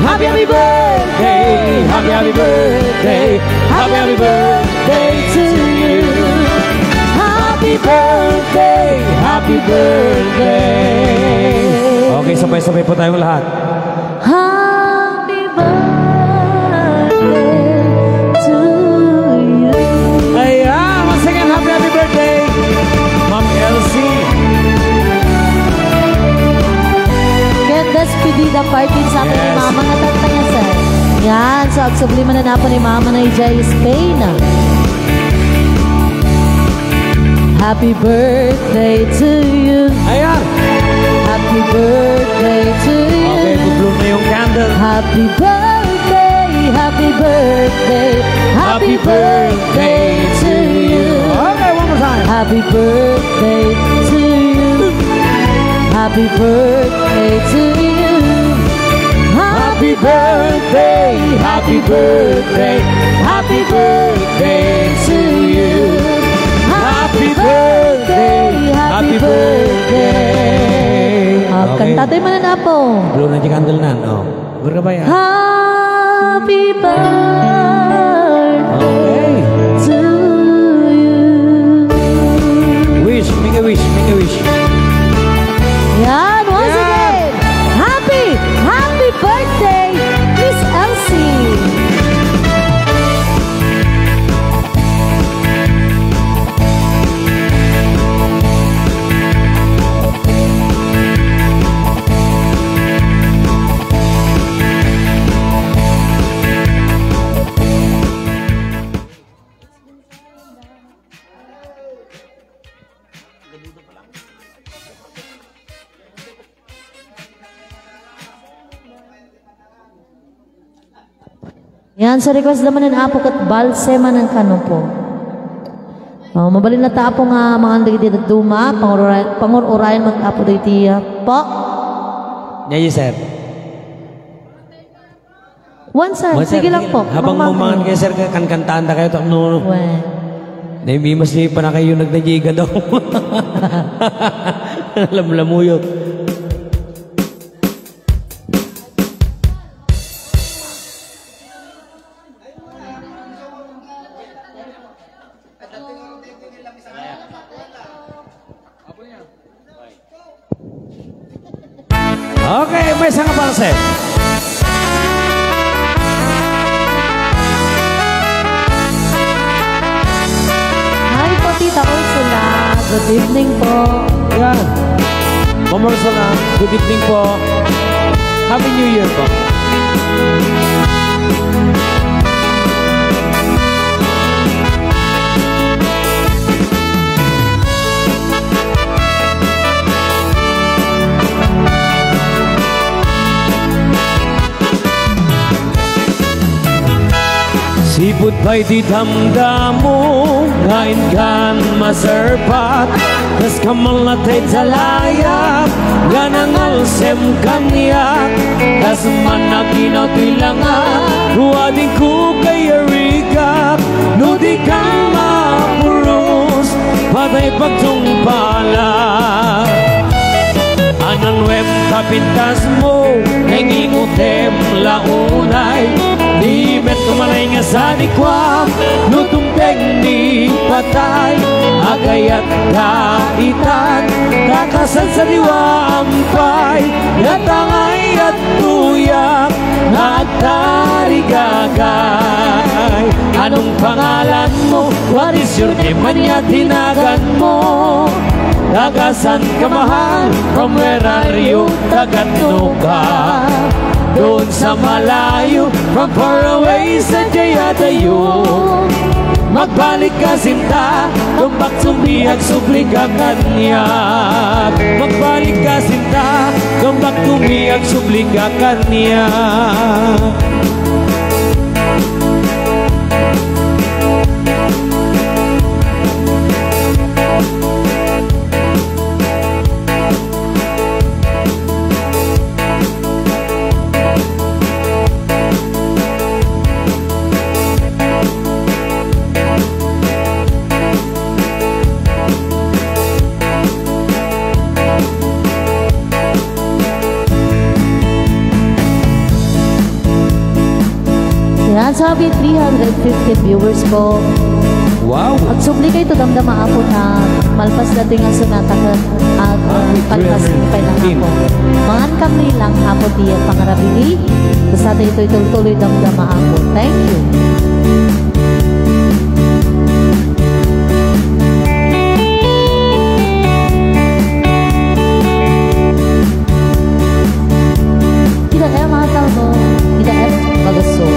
Speaker 2: Happy birthday, happy birthday, happy birthday to you. Happy birthday, happy birthday. Okay, sabay-sabay po tayong lahat.
Speaker 1: Happy birthday to you.
Speaker 2: Ayan, once again, happy birthday, Ma'am Elsie.
Speaker 1: Get despedida party sa atin ni Mama nga tantanga sir. Yan, so agsubliman na po ni Mama na Ijay Spain. Happy birthday to you.
Speaker 2: Ayan.
Speaker 1: Happy birthday to you.
Speaker 2: Okay, mag-blow na yung candle.
Speaker 1: Happy birthday, happy birthday, happy birthday to you.
Speaker 2: Okay, one more time.
Speaker 1: Happy birthday to you. Happy birthday to you.
Speaker 2: Happy birthday, happy birthday, happy birthday to you. Happy birthday, happy birthday.
Speaker 1: Kanta tayo mananapo.
Speaker 2: Blow na yung candle na. Oh. Berkabaya.
Speaker 1: Happy birthday
Speaker 2: Okay.
Speaker 1: to you.
Speaker 2: Wish, make a wish, make a wish.
Speaker 1: Yan, once again. Happy birthday, Miss Elsie. Yan, sa request naman ng apo kat balsema ng kanupo. Mabalin na tapo nga mga andagi dito duma, pangurayan mag-apo dito po.
Speaker 2: Yeah, sir.
Speaker 1: One sir, sige lang po.
Speaker 2: Habang mumangan kayo, sir, kankantaan na kayo. No. Naimi mas pa na kayo nagnajiga daw. Lamlamuyot. Okay, may isang kapansin.
Speaker 1: Hi po, Tita Ursula. Good evening po.
Speaker 2: Yan. Ma'am Ursula, good evening po. Happy New Year po. Sipot ba'y di damdamo, ngayon kan maserpat, tas kamalatay talayap, ganangal sem kanyak, tas managinaw tilangan, ruwading ko kay arigak, nudi kang mapuros, patay pagtungpala. Anang web kapintas mo, nengingutem launay, di met kumalay nga sa dikwam, nutumpeng ni patay, agayat kaitan, kakasan sa diwampay, yatangay at tuyak, nagtarigagay. Anong pangalan mo? What is your name? Manya tinagan mo? Dagasan ka mahal, from where are you? Dagatno ka doon sa malayo, from far away sa Jayatayo. Magbalik ka sinta, tumbak sumiyag subli ka kanyak. Magbalik ka sinta, tumbak tumiyag subli ka kanyak.
Speaker 1: Yan, sabi 350 viewers po.
Speaker 2: Wow!
Speaker 1: At subli kayo ito damdama ako na malpas dating ang sunatakan at palpas mo pa lang ako. Mangan kami lang ako diya pangarabili. Basta ito tuloy damdama ako. Thank you. Kita mga tao mo. Kita magaso.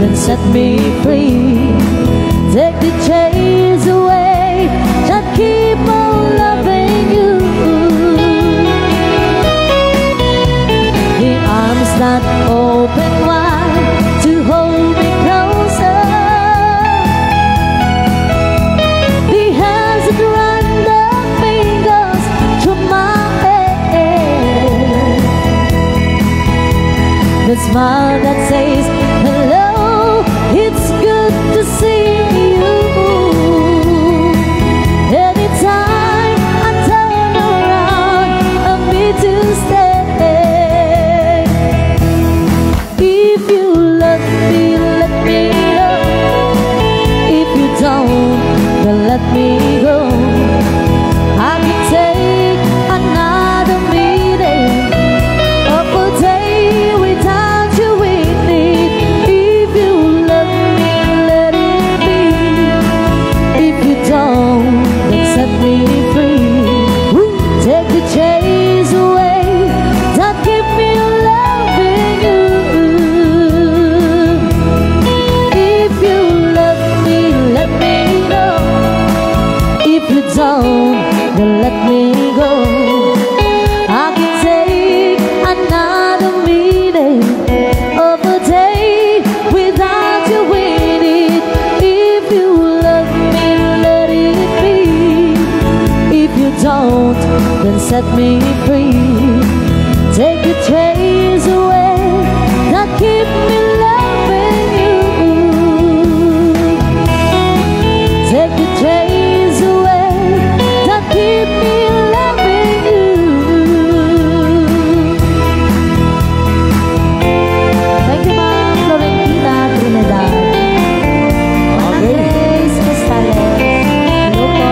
Speaker 1: then set me free. Take the chains away, just keep on loving you. The arms that open wide to hold me closer, the hands that run the fingers through my hair, the smile that says hello, it's good to see you. Anytime I turn around, I need to stay. If you love me, let me know. If you don't, then let me go. I can take another meeting of a day without you with me. If you love me, let it be. If you don't, then set me free. Take the chains away that keep me loving you. If you love me, let me know. If you don't, then let me go. I can take another meeting of a day without you in it. If you love me, let it be. If you don't, then set me free. Take the chains away that keep me loving you. Take the chains away that keep me loving you. Thank you, Ma'am Florentina Trinidad. Andres Costales. Hello po.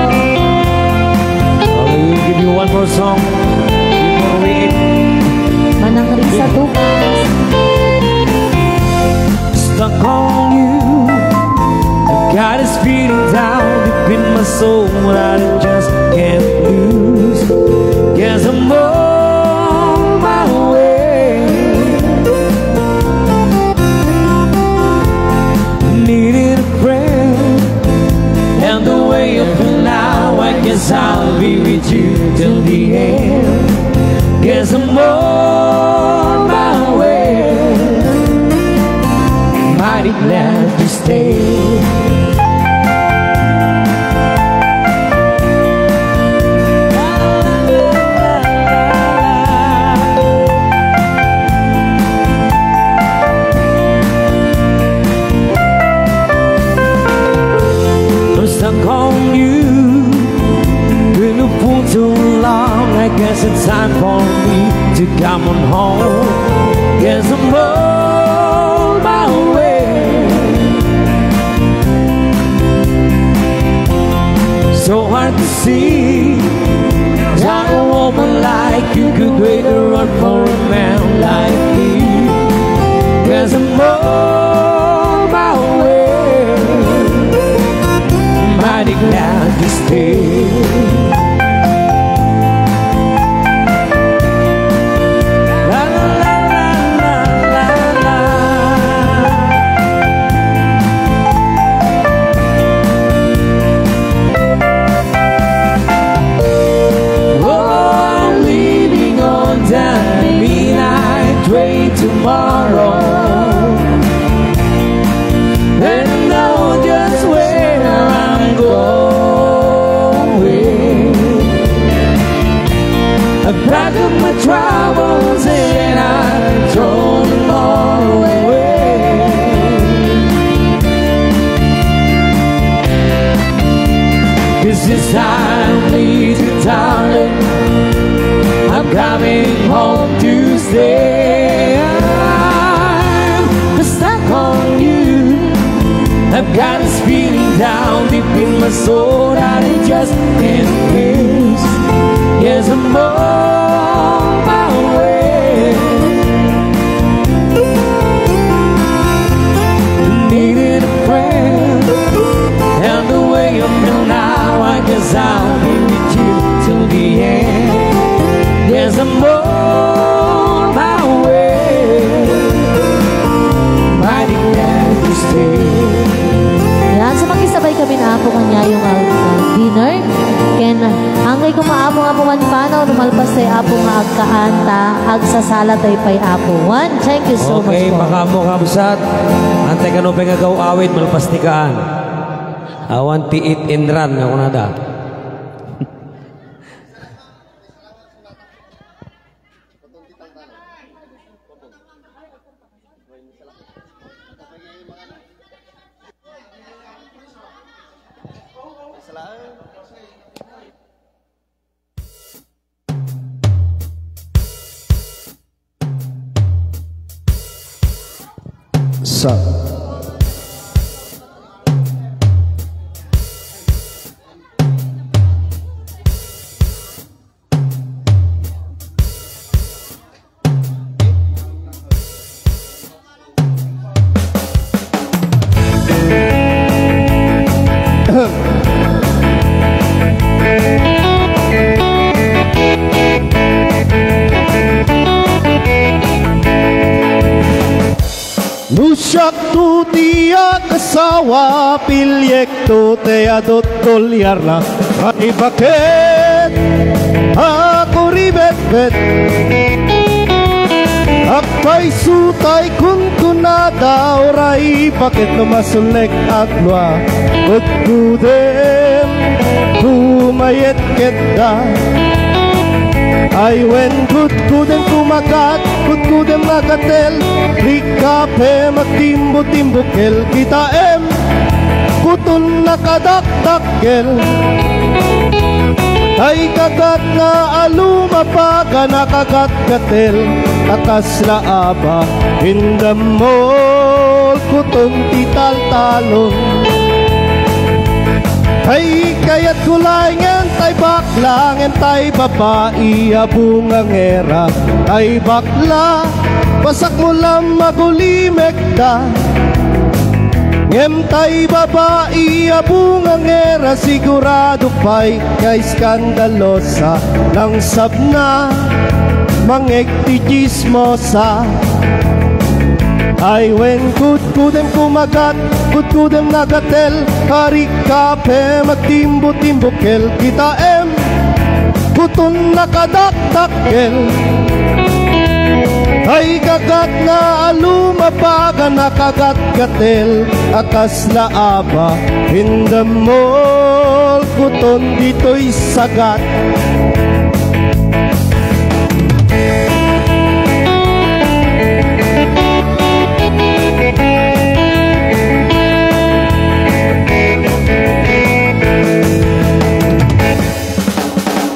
Speaker 2: I will give you one more song before we end.
Speaker 1: Manang Risa Tukas.
Speaker 2: Stuck on you, I've got this feeling down deep in my soul that I just can't lose. Guess I'm on my way. Needed a friend, and the way up and now, I guess I'll be with you till the end. Guess I'm on my way. Mighty glad to stay. I'm stuck on you. Been a fool too long. I guess it's time for me to come on home. Guess I'm on my way. So hard to see that a woman like you could wait a run for a man like me. Guess I'm on my way. Mighty glad to stay. La la la la la la. Oh, I'm leaving on that midnight train tomorrow, and I know just where I'm going. I packed up my troubles and I throw them all away. This is time, lead you, darling. I'm coming home to stay. I'm stuck on you. I've got this feeling down deep in my soul that I just can't lose. Yes, I'm on my way. Needed a friend, and the way I feel now, I guess I'll be with you till the end. Yes, I'm on my way. Mighty glad to stay.
Speaker 1: kami na apo kanya yung dinner. Ken, hangay ko maapo nga po man panaw, numalpas tayo apo nga agkaanta, agsasala tayo pa'y apo. One, thank you so much
Speaker 2: Okay,
Speaker 1: po.
Speaker 2: makamo kabsat. Antay ka nung pengagaw awit, malpastikaan. Awan tiit inran, ako na da.
Speaker 5: Sa Lusyak tu tiya kasawa pilyek tu teya dot dolyarna ay bakit ako ribet-bet akpay sutay kun kunada oray bakit numasulek aklwa kudkudem kumayet ketda ay when kudkudem kumagat kudkudem nagatel rikape magtimbo-timbukel kita kutun nakadaktakkel ay kagat na alumapaga nakagat-gatel akas laaba in the mall kutun tital-talon ay kaya't kulangan tay baklangan tay babae abungang era tay bakla pasak mo lang magulimek da ngem tay babae abungang era sigurado pa'y kay skandalosa lang sabna mangekti chismosa ay when kudkudem kumagat kudkudem nagatel hari kape magtimbo-timbukel kita kutun nakadaktakkel ay kagat na alumapaga nakagat-gatel akas laaba in the mall kutun dito'y sagat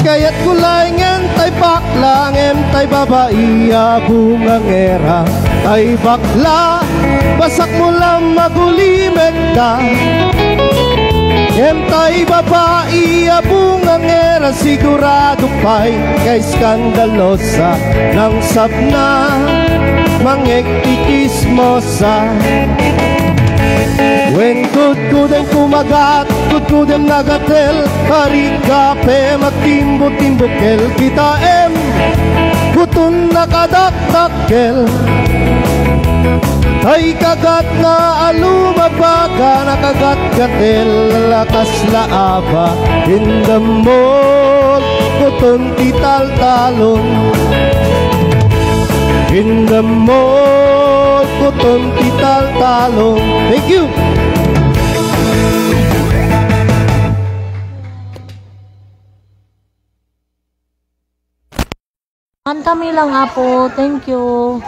Speaker 5: kaya't kulangan tay baklangan tay babae abungang era tay bakla basak mo lang magulimek da em tay babae abungang era sigurado pa'y kay skandalosa ng sabna mangektikismosa when kudkudem kumagat kudkudem nagatel hari kape magtimbo-timbukel kita kutun nakadaktakkel ay kagat na alumabaga nakagat-gatel lakas laaba in the mall kutun tital-talon in the mall kutun tital-talon. Thank you.
Speaker 1: Kami lang apo, thank you.